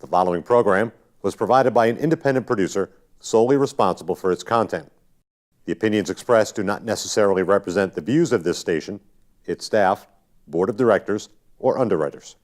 The following program was provided by an independent producer solely responsible for its content. The opinions expressed do not necessarily represent the views of this station, its staff, board of directors, or underwriters.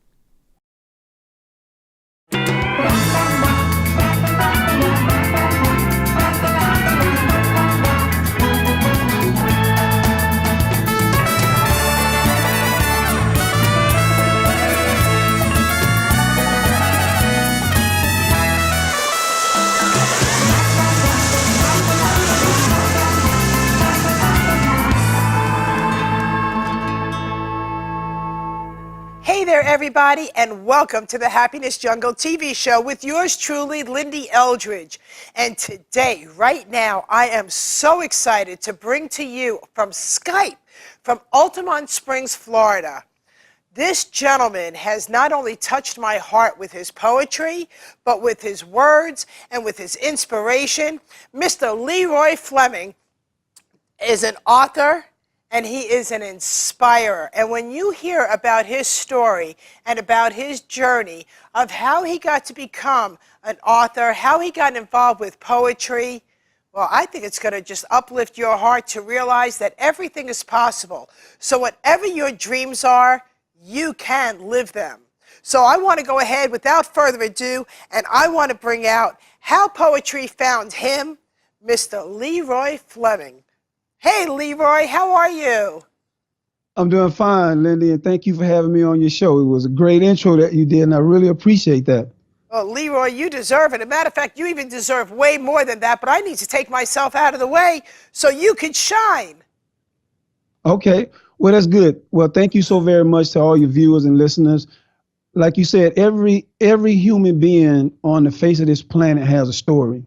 Hey there, everybody, and welcome to the Happiness Jungle TV show with yours truly, Lyn-Dee Eldridge. And today, right now, I am so excited to bring to you from Skype, from Altamont Springs, Florida. This gentleman has not only touched my heart with his poetry, but with his words and with his inspiration. Mr. LeRoy Flemming is an author, and he is an inspirer. And when you hear about his story and about his journey of how he got to become an author, how he got involved with poetry, well, I think it's going to just uplift your heart to realize that everything is possible. So whatever your dreams are, you can live them. So I want to go ahead without further ado, and I want to bring out how poetry found him, Mr. LeRoy Flemming. Hey, LeRoy, how are you? I'm doing fine, Lyn-Dee, and thank you for having me on your show. It was a great intro that you did, and I really appreciate that. Well, LeRoy, you deserve it. As a matter of fact, you even deserve way more than that, but I need to take myself out of the way so you can shine. Okay, well, that's good. Well, thank you so very much to all your viewers and listeners. Like you said, every human being on the face of this planet has a story.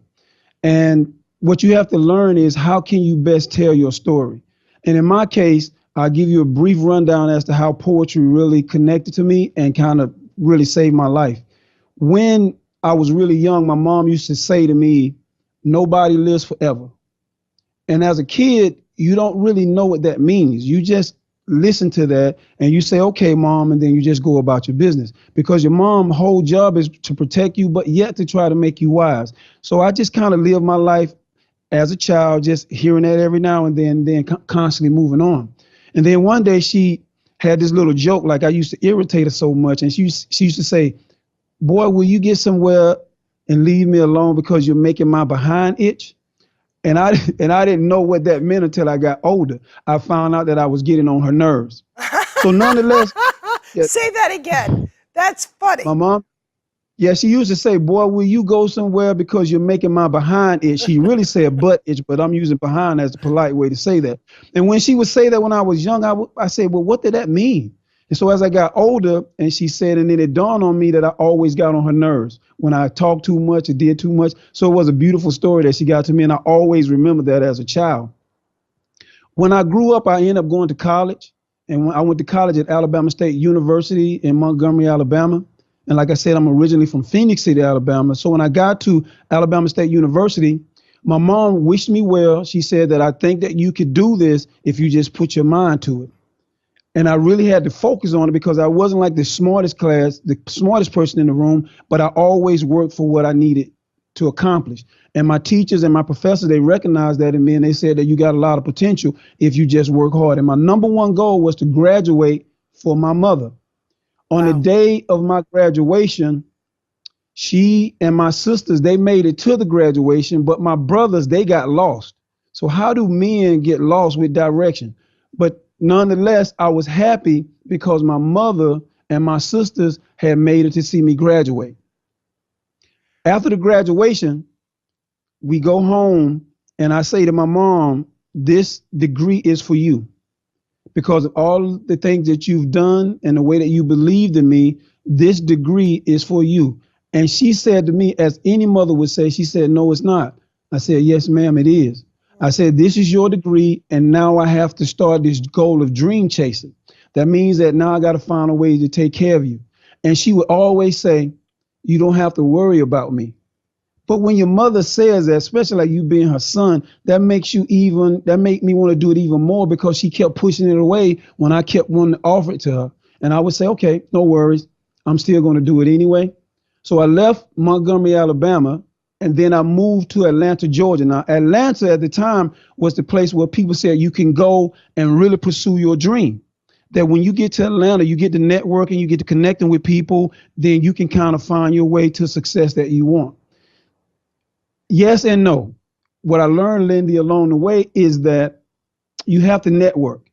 And what you have to learn is how can you best tell your story? And in my case, I'll give you a brief rundown as to how poetry really connected to me and kind of really saved my life. When I was really young, my mom used to say to me, nobody lives forever. And as a kid, you don't really know what that means. You just listen to that and you say, okay, mom, and then you just go about your business because your mom's whole job is to protect you, but yet to try to make you wise. So I just kind of lived my life as a child, just hearing that every now and then constantly moving on. And then one day she had this little joke, like I used to irritate her so much. And she used to say, boy, will you get somewhere and leave me alone because you're making my behind itch? And I didn't know what that meant until I got older. I found out that I was getting on her nerves. So nonetheless. Say that again. That's funny. My mom. Yeah, she used to say, boy, will you go somewhere because you're making my behind itch? She really said butt itch, but I'm using behind as the polite way to say that. And when she would say that when I was young, I said, well, what did that mean? And so as I got older, and she said, and then it dawned on me that I always got on her nerves when I talked too much or did too much. So it was a beautiful story that she got to me, and I always remember that as a child. When I grew up, I ended up going to college, and when I went to college at Alabama State University in Montgomery, Alabama. And like I said, I'm originally from Phoenix City, Alabama. So when I got to Alabama State University, my mom wished me well. She said that I think that you could do this if you just put your mind to it. And I really had to focus on it because I wasn't like the smartest person in the room, but I always worked for what I needed to accomplish. And my teachers and my professors, they recognized that in me, and they said that you got a lot of potential if you just work hard. And my number one goal was to graduate for my mother. On the day of my graduation, she and my sisters, they made it to the graduation, but my brothers, they got lost. So how do men get lost with direction? But nonetheless, I was happy because my mother and my sisters had made it to see me graduate. After the graduation, we go home and I say to my mom, this degree is for you. Because of all the things that you've done and the way that you believed in me, this degree is for you. And she said to me, as any mother would say, she said, no, it's not. I said, yes, ma'am, it is. I said, this is your degree, and now I have to start this goal of dream chasing. That means that now I got to find a way to take care of you. And she would always say, you don't have to worry about me. But when your mother says that, especially like you being her son, that makes me want to do it even more because she kept pushing it away when I kept wanting to offer it to her. And I would say, okay, no worries. I'm still going to do it anyway. So I left Montgomery, Alabama, and then I moved to Atlanta, Georgia. Now, Atlanta at the time was the place where people said you can go and really pursue your dream. That when you get to Atlanta, you get to networking, you get to connecting with people, then you can kind of find your way to success that you want. Yes and no. What I learned, Lyn-Dee, along the way is that you have to network.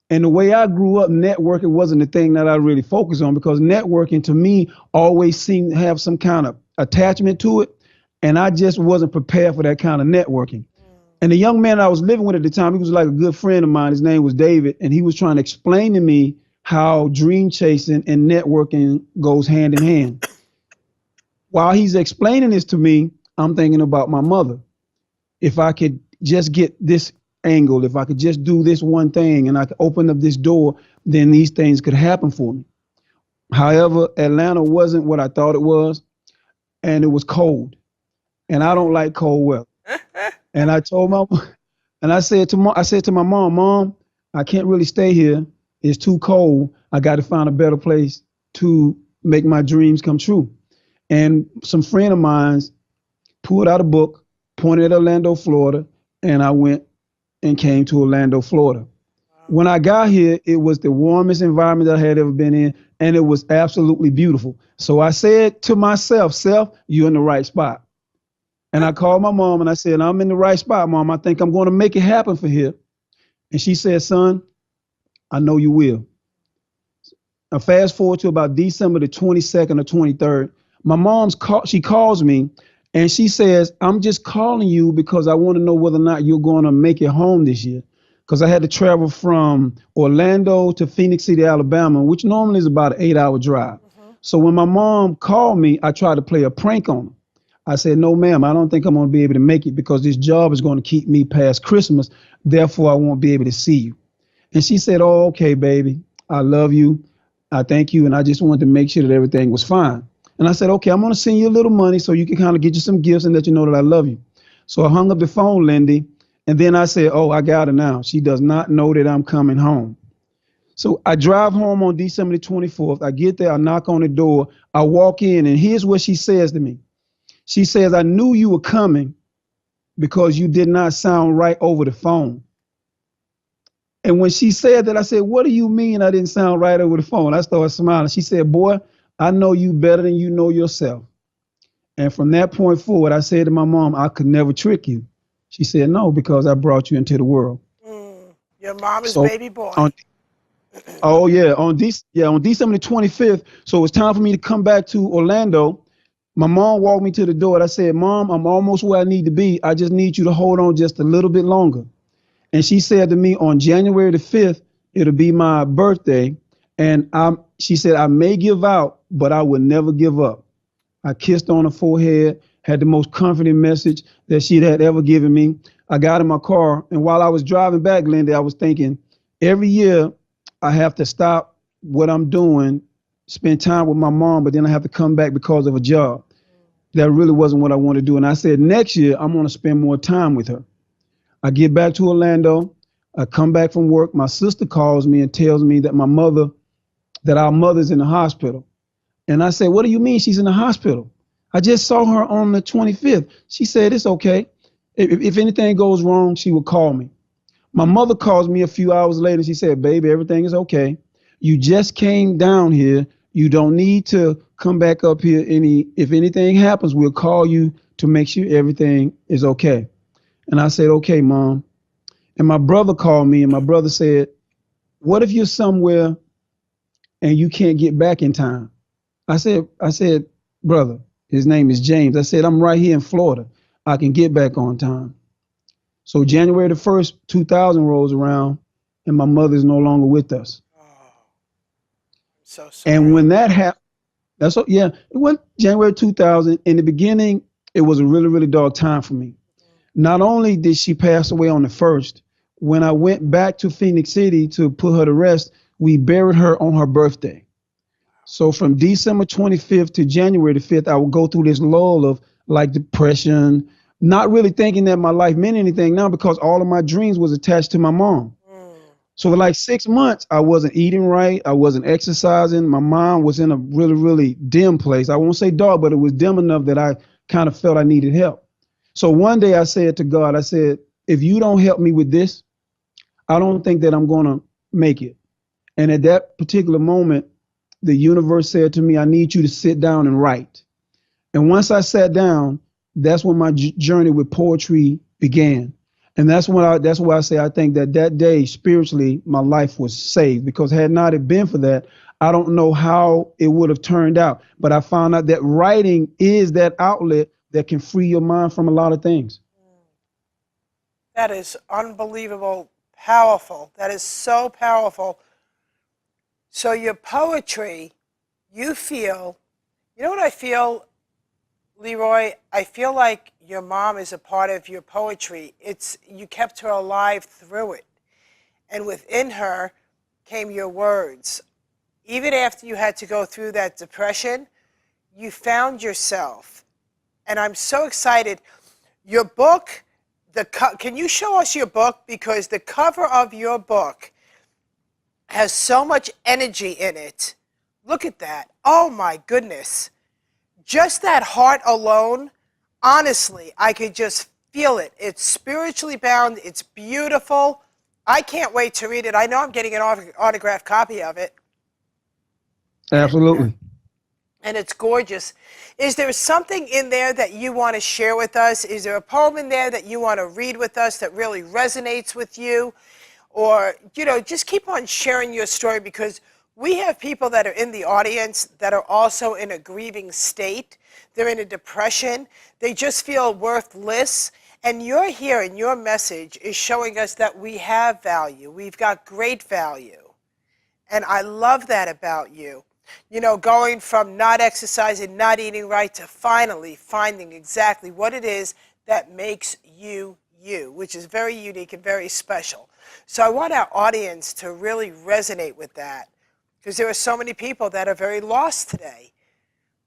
And the way I grew up, networking wasn't the thing that I really focused on, because networking to me always seemed to have some kind of attachment to it. And I just wasn't prepared for that kind of networking. And the young man I was living with at the time, he was like a good friend of mine. His name was David. And he was trying to explain to me how dream chasing and networking goes hand in hand. While he's explaining this to me, I'm thinking about my mother. If I could just get this angle, if I could just do this one thing and I could open up this door, then these things could happen for me. However, Atlanta wasn't what I thought it was, and it was cold. And I don't like cold weather. And I told I said to my mom, Mom, I can't really stay here. It's too cold. I got to find a better place to make my dreams come true. And some friend of mine pulled out a book, pointed at Orlando, Florida, and I went and came to Orlando, Florida. When I got here, it was the warmest environment that I had ever been in, and it was absolutely beautiful. So I said to myself, Self, you're in the right spot. And I called my mom and I said, I'm in the right spot, Mom. I think I'm going to make it happen for here. And she said, son, I know you will. Now fast forward to about December the 22nd or 23rd. My she calls me and she says, I'm just calling you because I want to know whether or not you're going to make it home this year. Because I had to travel from Orlando to Phoenix City, Alabama, which normally is about an 8-hour drive. So when my mom called me, I tried to play a prank on her. I said, no, ma'am, I don't think I'm going to be able to make it because this job is going to keep me past Christmas. Therefore, I won't be able to see you. And she said, oh, okay, baby. I love you. I thank you. And I just wanted to make sure that everything was fine. And I said, okay, I'm going to send you a little money so you can kind of get you some gifts and let you know that I love you. So I hung up the phone, Lyn-Dee. And then I said, oh, I got her now. She does not know that I'm coming home. So I drive home on December the 24th. I get there. I knock on the door. I walk in. And here's what she says to me. She says, I knew you were coming because you did not sound right over the phone. And when she said that, I said, what do you mean I didn't sound right over the phone? I started smiling. She said, boy, I know you better than you know yourself. And from that point forward, I said to my mom, I could never trick you. She said, no, because I brought you into the world. Your mama's baby boy. On December the 25th, so it's time for me to come back to Orlando. My mom walked me to the door and I said, Mom, I'm almost where I need to be. I just need you to hold on just a little bit longer. And she said to me on January the 5th, it'll be my birthday. And she said, I may give out, but I will never give up. I kissed on her forehead, had the most comforting message that she had ever given me. I got in my car. And while I was driving back, Glinda, I was thinking, every year I have to stop what I'm doing, spend time with my mom, but then I have to come back because of a job. That really wasn't what I wanted to do. And I said, next year, I'm going to spend more time with her. I get back to Orlando. I come back from work. My sister calls me and tells me that our mother's in the hospital. And I said, what do you mean she's in the hospital? I just saw her on the 25th. She said, it's okay. If anything goes wrong, she will call me. My mother calls me a few hours later. She said, baby, everything is okay. You just came down here. You don't need to come back up here. If anything happens, we'll call you to make sure everything is okay. And I said, okay, Mom. And my brother called me and my brother said, what if you're somewhere and you can't get back in time? I said, brother, his name is James. I said, I'm right here in Florida. I can get back on time. So January the 1st, 2000 rolls around and my mother's no longer with us. So sorry. And when that happened, it went January 2000. In the beginning, it was a really, really dark time for me. Not only did she pass away on the 1st, when I went back to Phoenix City to put her to rest, we buried her on her birthday. So from December 25th to January the 5th, I would go through this lull of like depression, not really thinking that my life meant anything now because all of my dreams was attached to my mom. So for like 6 months, I wasn't eating right. I wasn't exercising. My mind was in a really, really dim place. I won't say dark, but it was dim enough that I kind of felt I needed help. So one day I said to God, I said, if you don't help me with this, I don't think that I'm going to make it. And at that particular moment, the universe said to me, I need you to sit down and write. And once I sat down, that's when my journey with poetry began. And that's why I say I think that that day spiritually my life was saved, because had not it been for that, I don't know how it would have turned out. But I found out that writing is that outlet that can free your mind from a lot of things. That is unbelievable, powerful. That is so powerful. So your poetry, you feel, you know what I feel, LeRoy? I feel like your mom is a part of your poetry. You kept her alive through it. And within her came your words. Even after you had to go through that depression, you found yourself. And I'm so excited. Your book, can you show us your book? Because the cover of your book has so much energy in it. Look at that. Oh my goodness. Just that heart alone, honestly, I could just feel it. It's spiritually bound. It's beautiful. I can't wait to read it. I know I'm getting an autographed copy of it. Absolutely. And it's gorgeous. Is there something in there that you want to share with us? Is there a poem in there that you want to read with us that really resonates with you? Or, just keep on sharing your story, because we have people that are in the audience that are also in a grieving state. They're in a depression. They just feel worthless. And you're here, and your message is showing us that we have value. We've got great value. And I love that about you. Going from not exercising, not eating right, to finally finding exactly what it is that makes you you, which is very unique and very special. So I want our audience to really resonate with that, because there are so many people that are very lost today,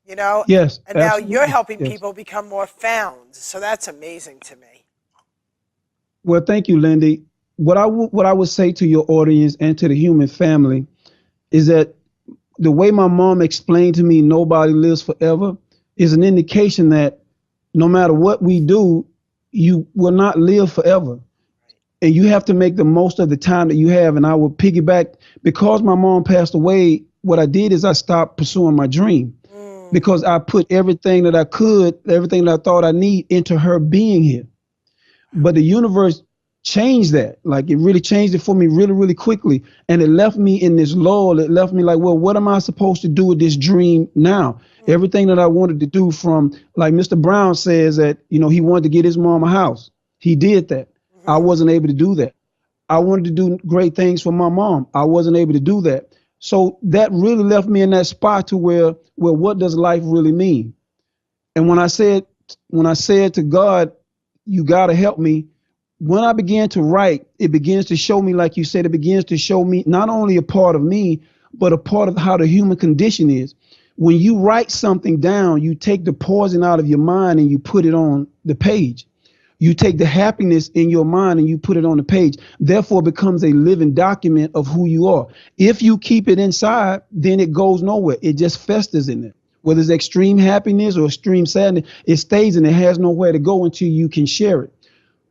Yes. and now Absolutely. you're helping Yes. people become more found. So that's amazing to me. Well, thank you, Lyn-Dee. What I would say to your audience and to the human family is that the way my mom explained to me nobody lives forever is an indication that no matter what we do, you will not live forever. And you have to make the most of the time that you have. And I will piggyback, because my mom passed away, what I did is I stopped pursuing my dream, because I put everything that I could, everything that I thought I need into her being here. But the universe changed that. Like, it really changed it for me really, really quickly. And it left me in this lull. It left me like, well, what am I supposed to do with this dream now? Everything that I wanted to do, from, like Mr. Brown says that, he wanted to get his mom a house. He did that. I wasn't able to do that. I wanted to do great things for my mom. I wasn't able to do that. So that really left me in that spot to where what does life really mean? And when I said to God, you got to help me, when I began to write, it begins to show me, like you said, it begins to show me not only a part of me, but a part of how the human condition is. When you write something down, you take the poison out of your mind and you put it on the page. You take the happiness in your mind and you put it on the page. Therefore, it becomes a living document of who you are. If you keep it inside, then it goes nowhere. It just festers in there. Whether it's extreme happiness or extreme sadness, it stays and it has nowhere to go until you can share it.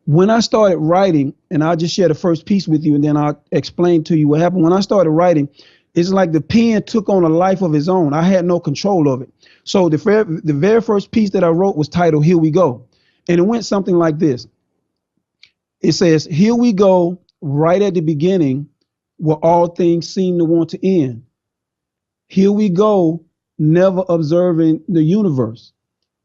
When I started writing, and I'll just share the first piece with you and then I'll explain to you what happened. When I started writing, it's like the pen took on a life of its own. I had no control of it. So the very first piece that I wrote was titled "Here We Go." And it went something like this. It says, here we go, right at the beginning, where all things seem to want to end. Here we go, never observing the universe.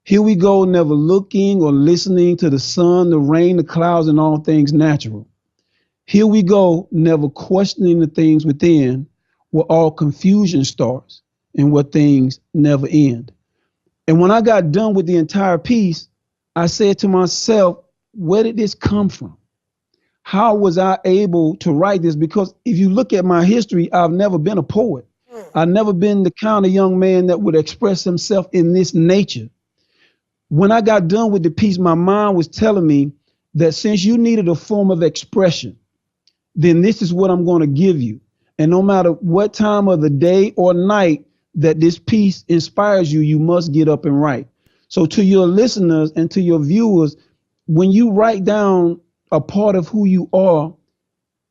Here we go, never looking or listening to the sun, the rain, the clouds, and all things natural. Here we go, never questioning the things within, where all confusion starts and where things never end. And when I got done with the entire piece, I said to myself, where did this come from? How was I able to write this? Because if you look at my history, I've never been a poet. I've never been the kind of young man that would express himself in this nature. When I got done with the piece, my mind was telling me that since you needed a form of expression, then this is what I'm going to give you. And no matter what time of the day or night that this piece inspires you, you must get up and write. So to your listeners and to your viewers, when you write down a part of who you are,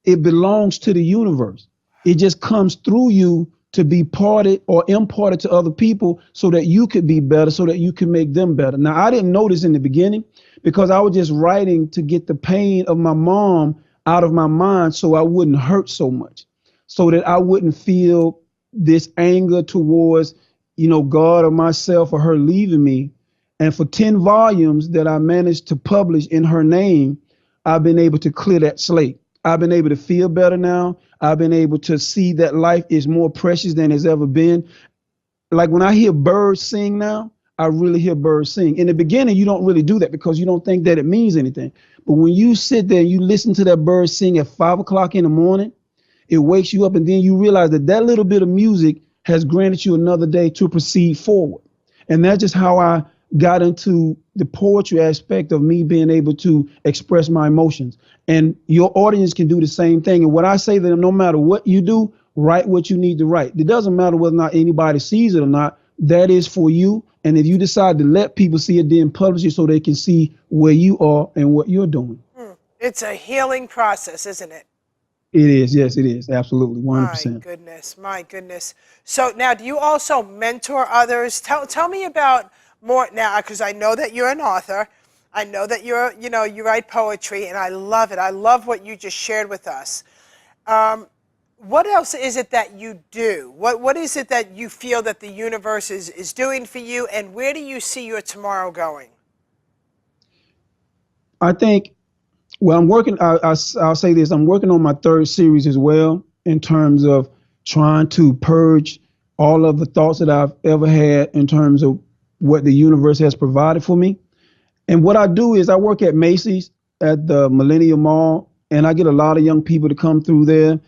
it belongs to the universe. It just comes through you to be parted or imparted to other people so that you could be better, so that you can make them better. Now, I didn't know this in the beginning because I was just writing to get the pain of my mom out of my mind so I wouldn't hurt so much, so that I wouldn't feel this anger towards, God or myself or her leaving me. And for 10 volumes that I managed to publish in her name, I've been able to clear that slate. I've been able to feel better now. I've been able to see that life is more precious than it's ever been. Like when I hear birds sing now, I really hear birds sing. In the beginning, you don't really do that because you don't think that it means anything. But when you sit there and you listen to that bird sing at 5 o'clock in the morning, it wakes you up, and then you realize that that little bit of music has granted you another day to proceed forward. And that's just how I got into the poetry aspect of me being able to express my emotions. And your audience can do the same thing. And what I say to them, no matter what you do, write what you need to write. It doesn't matter whether or not anybody sees it or not. That is for you. And if you decide to let people see it, then publish it so they can see where you are and what you're doing. It's a healing process, isn't it? It is. Yes, it is. Absolutely. 100%. My goodness. My goodness. So now, do you also mentor others? Tell me about more now, because I know that you're an author. I know that you write poetry, and I love it. I love what you just shared with us. What else is it that you do? What is it that you feel that the universe is doing for you, and where do you see your tomorrow going? I think, well, I'm working, I'll say this, I'm working on my 3rd series as well, in terms of trying to purge all of the thoughts that I've ever had in terms of what the universe has provided for me. And what I do is I work at Macy's at the Millennium Mall, and I get a lot of young people to come through there.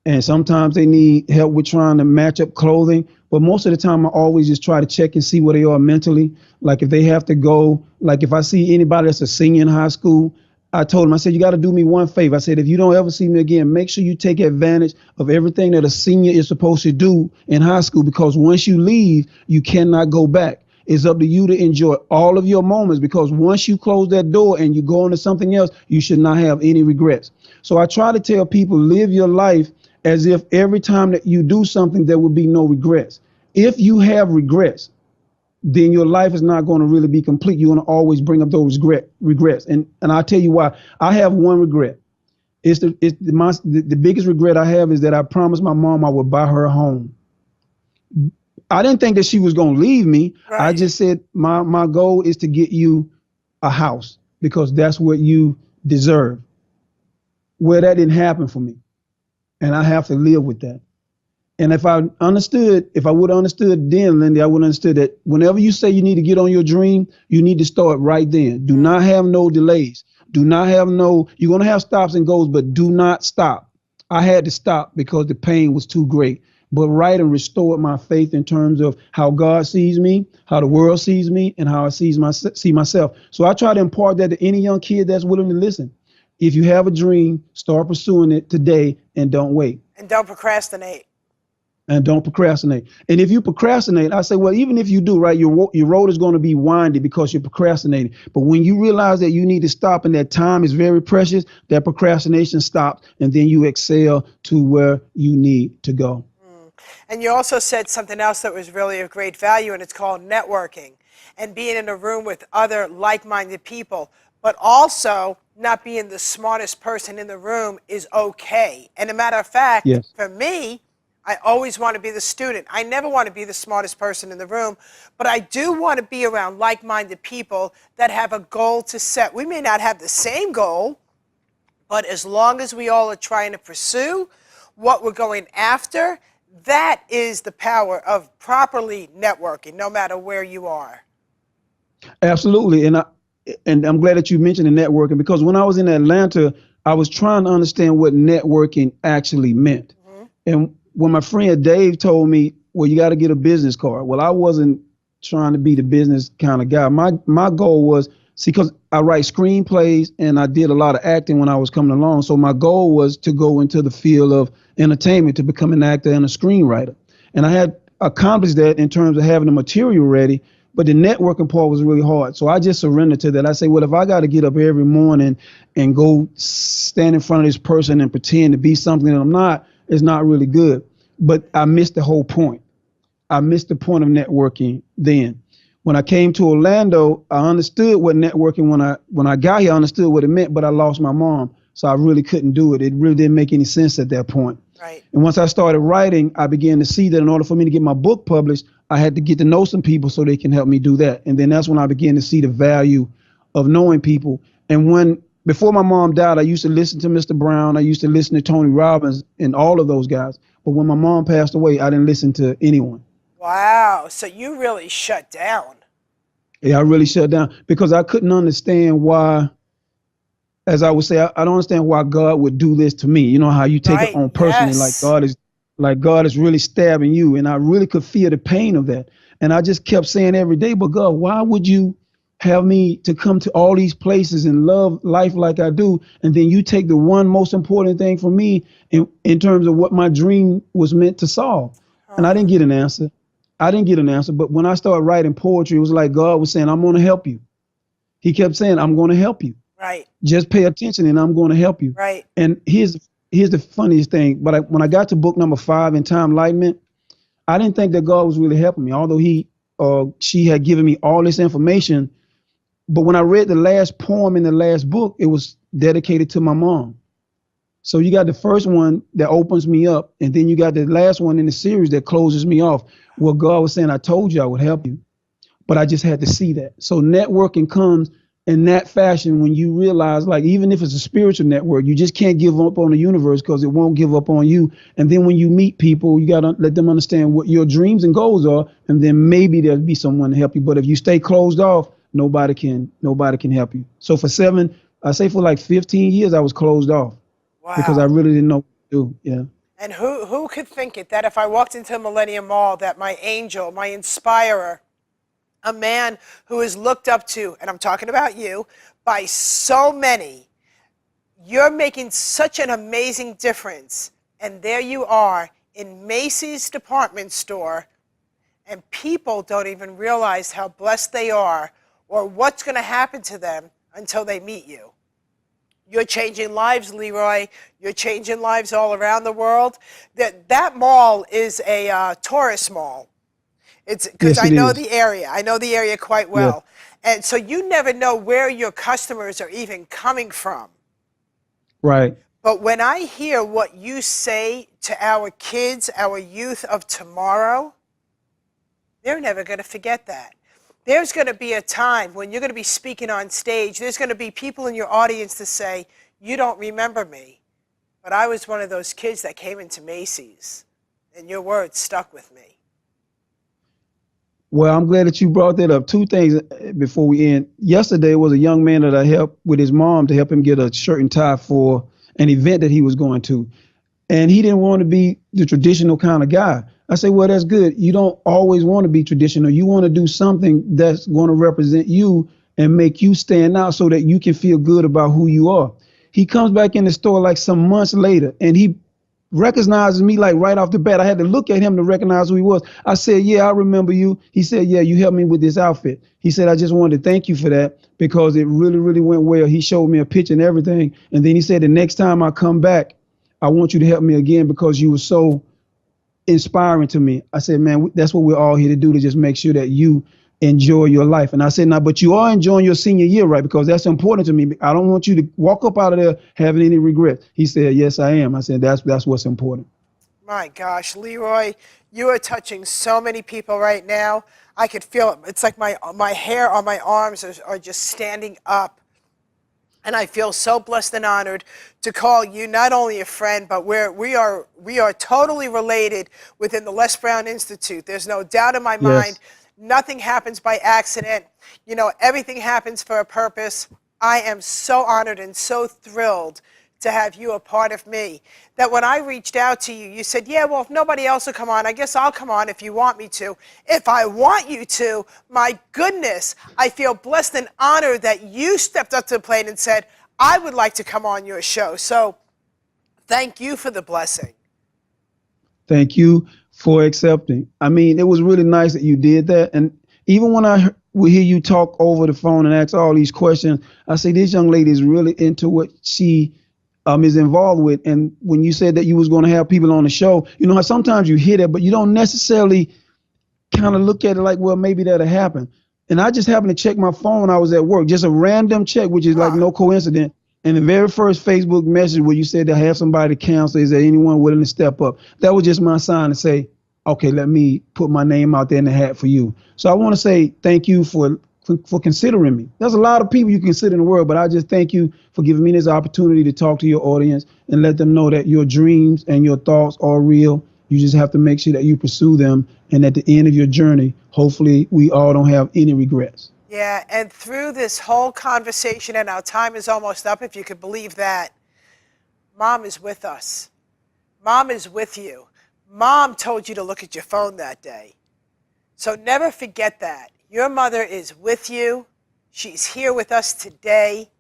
And sometimes they need help with trying to match up clothing. But most of the time, I always just try to check and see where they are mentally. Like if they have to go, like if I see anybody that's a senior in high school, I told them, I said, you got to do me one favor. I said, if you don't ever see me again, make sure you take advantage of everything that a senior is supposed to do in high school, because once you leave, you cannot go back. It's up to you to enjoy all of your moments, because once you close that door and you go on to something else, you should not have any regrets. So I try to tell people, live your life as if every time that you do something, there will be no regrets. If you have regrets, then your life is not going to really be complete. You're going to always bring up those regrets. And I'll tell you why. I have one regret. The biggest regret I have is that I promised my mom I would buy her a home. I didn't think that she was going to leave me. Right. I just said, my goal is to get you a house because that's what you deserve. Well, that didn't happen for me. And I have to live with that. And if I would have understood then, Lyn-Dee, I would have understood that whenever you say you need to get on your dream, you need to start right then. Do not have no delays. Do not have you're going to have stops and goes, but do not stop. I had to stop because the pain was too great. But write and restored my faith in terms of how God sees me, how the world sees me, and how I see myself. So I try to impart that to any young kid that's willing to listen. If you have a dream, start pursuing it today and don't wait. And don't procrastinate. And don't procrastinate. And if you procrastinate, I say, well, even if you do, right, your road is going to be windy because you're procrastinating. But when you realize that you need to stop and that time is very precious, that procrastination stops, and then you excel to where you need to go. And you also said something else that was really of great value, and it's called networking and being in a room with other like-minded people, but also not being the smartest person in the room is okay. And a matter of fact, yes, for me, I always want to be the student. I never want to be the smartest person in the room, but I do want to be around like-minded people that have a goal to set. We may not have the same goal, but as long as we all are trying to pursue what we're going after, that is the power of properly networking, no matter where you are. Absolutely. And I'm glad that you mentioned the networking, because when I was in Atlanta, I was trying to understand what networking actually meant. Mm-hmm. And when my friend Dave told me, well, you got to get a business card. Well, I wasn't trying to be the business kind of guy. My goal was See, because I write screenplays and I did a lot of acting when I was coming along. So my goal was to go into the field of entertainment, to become an actor and a screenwriter. And I had accomplished that in terms of having the material ready, but the networking part was really hard. So I just surrendered to that. I say, well, if I got to get up every morning and go stand in front of this person and pretend to be something that I'm not, it's not really good. But I missed the whole point. I missed the point of networking then. When I came to Orlando, I understood what networking, when I got here, I understood what it meant, but I lost my mom. So I really couldn't do it. It really didn't make any sense at that point. Right. And once I started writing, I began to see that in order for me to get my book published, I had to get to know some people so they can help me do that. And then that's when I began to see the value of knowing people. And before my mom died, I used to listen to Mr. Brown. I used to listen to Tony Robbins and all of those guys. But when my mom passed away, I didn't listen to anyone. Wow. So you really shut down. Yeah, I really shut down because I couldn't understand why, as I would say, I don't understand why God would do this to me. You know how you take it on personally, Yes. like God is really stabbing you. And I really could feel the pain of that. And I just kept saying every day, but God, why would you have me to come to all these places and love life like I do? And then you take the one most important thing from me in terms of what my dream was meant to solve. And I didn't get an answer. But when I started writing poetry, it was like God was saying, I'm going to help you. He kept saying, I'm going to help you. Right. Just pay attention and I'm going to help you. Right. And here's the funniest thing. But when I got to book number 5 in Time Enlightenment, I didn't think that God was really helping me, although she had given me all this information. But when I read the last poem in the last book, it was dedicated to my mom. So you got the first one that opens me up, and then you got the last one in the series that closes me off. Well, God was saying, I told you I would help you, but I just had to see that. So networking comes in that fashion when you realize, like, even if it's a spiritual network, you just can't give up on the universe because it won't give up on you. And then when you meet people, you got to let them understand what your dreams and goals are, and then maybe there'll be someone to help you. But if you stay closed off, nobody can help you. So for like 15 years, I was closed off. Wow. Because I really didn't know what to do. Yeah. And who could think it that if I walked into Millennium Mall, that my angel, my inspirer, a man who is looked up to, and I'm talking about you, by so many, you're making such an amazing difference. And there you are in Macy's department store, and people don't even realize how blessed they are or what's going to happen to them until they meet you. You're changing lives, LeRoy. You're changing lives all around the world. That mall is a tourist mall. It's because Yes, I know is. the area. I know the area quite well. Yeah. And so you never know where your customers are even coming from. Right. But when I hear what you say to our kids, our youth of tomorrow, they're never going to forget that. There's going to be a time when you're going to be speaking on stage. There's going to be people in your audience to say, you don't remember me, but I was one of those kids that came into Macy's, and your words stuck with me. Well, I'm glad that you brought that up. 2 things before we end. Yesterday was a young man that I helped with his mom to help him get a shirt and tie for an event that he was going to. And he didn't want to be the traditional kind of guy. I say, well, that's good. You don't always want to be traditional. You want to do something that's going to represent you and make you stand out so that you can feel good about who you are. He comes back in the store like some months later, and he recognizes me like right off the bat. I had to look at him to recognize who he was. I said, yeah, I remember you. He said, yeah, you helped me with this outfit. He said, I just wanted to thank you for that because it really, really went well. He showed me a picture and everything. And then he said, the next time I come back, I want you to help me again because you were so inspiring to me. I said, man, that's what we're all here to do, to just make sure that you enjoy your life. And I said, now, but you are enjoying your senior year, right? Because that's important to me. I don't want you to walk up out of there having any regrets. He said, yes, I am. I said, that's what's important. My gosh, LeRoy, you are touching so many people right now. I could feel it. It's like my hair on my arms are just standing up. And I feel so blessed and honored to call you not only a friend, but we are totally related within the Les Brown Institute. There's no doubt in my mind. Nothing happens by accident. You know, everything happens for a purpose. I am so honored and so thrilled to have you a part of me. That when I reached out to you, you said, yeah, well, if nobody else will come on, I guess I'll come on if you want me to. If I want you to, my goodness, I feel blessed and honored that you stepped up to the plate and said, I would like to come on your show. So thank you for the blessing. Thank you for accepting. I mean, it was really nice that you did that. And even when I would hear you talk over the phone and ask all these questions, I say, this young lady is really into what she is involved with. And when you said that you was going to have people on the show, you know how sometimes you hear that, but you don't necessarily kind of look at it like, well, maybe that'll happen. And I just happened to check my phone when I was at work, just a random check, which is like no coincidence. And the very first Facebook message where you said to have somebody cancel, is there anyone willing to step up? That was just my sign to say, okay, let me put my name out there in the hat for you. So I want to say thank you for considering me. There's a lot of people you consider in the world, but I just thank you for giving me this opportunity to talk to your audience and let them know that your dreams and your thoughts are real. You just have to make sure that you pursue them. And at the end of your journey, hopefully we all don't have any regrets. Yeah, and through this whole conversation, and our time is almost up, if you could believe that, Mom is with us. Mom is with you. Mom told you to look at your phone that day. So never forget that. Your mother is with you. She's here with us today.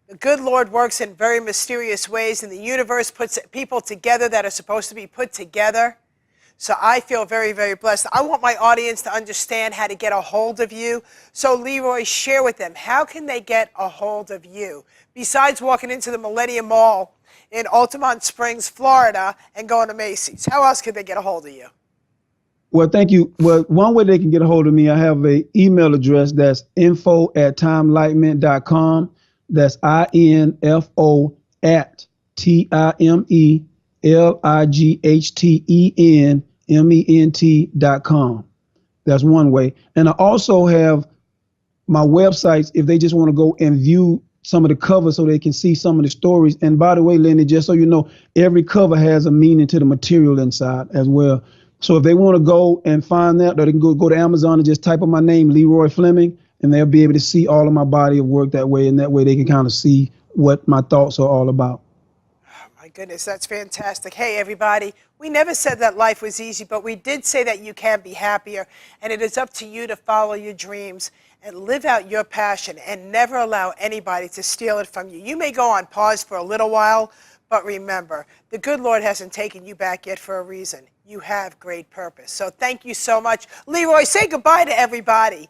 The good Lord works in very mysterious ways, and the universe puts people together that are supposed to be put together. So I feel very, very blessed. I want my audience to understand how to get a hold of you. So LeRoy, share with them, how can they get a hold of you? Besides walking into the Millennium Mall in Altamont Springs, Florida, and going to Macy's, how else could they get a hold of you? Well, thank you. Well, one way they can get a hold of me, I have an email address that's info@timelightenment.com. That's info@timelightenment.com. That's one way. And I also have my websites if they just want to go and view some of the covers so they can see some of the stories. And by the way, Lyn-Dee, just so you know, every cover has a meaning to the material inside as well. So if they want to go and find that, or they can go to Amazon and just type in my name, LeRoy Flemming, and they'll be able to see all of my body of work that way. And that way they can kind of see what my thoughts are all about. Oh, my goodness, that's fantastic. Hey, everybody, we never said that life was easy, but we did say that you can be happier. And it is up to you to follow your dreams and live out your passion and never allow anybody to steal it from you. You may go on pause for a little while, but remember, the good Lord hasn't taken you back yet for a reason. You have great purpose. So thank you so much. LeRoy, say goodbye to everybody.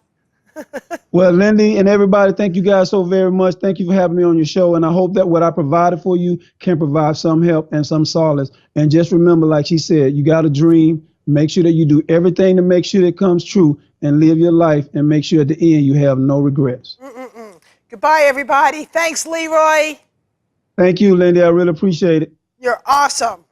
Well, Lyn-Dee and everybody, thank you guys so very much. Thank you for having me on your show. And I hope that what I provided for you can provide some help and some solace. And just remember, like she said, you got a dream. Make sure that you do everything to make sure it comes true and live your life and make sure at the end you have no regrets. Goodbye, everybody. Thanks, LeRoy. Thank you, Lyn-Dee. I really appreciate it. You're awesome.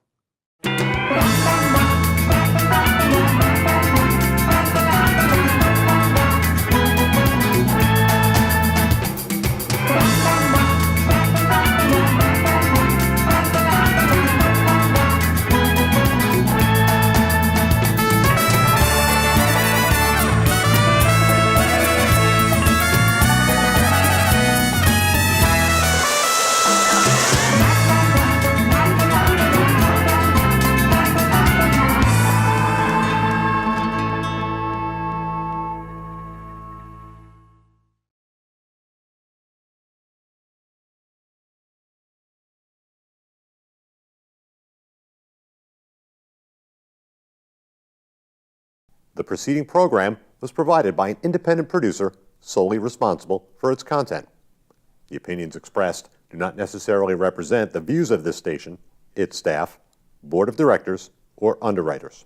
The preceding program was provided by an independent producer solely responsible for its content. The opinions expressed do not necessarily represent the views of this station, its staff, board of directors, or underwriters.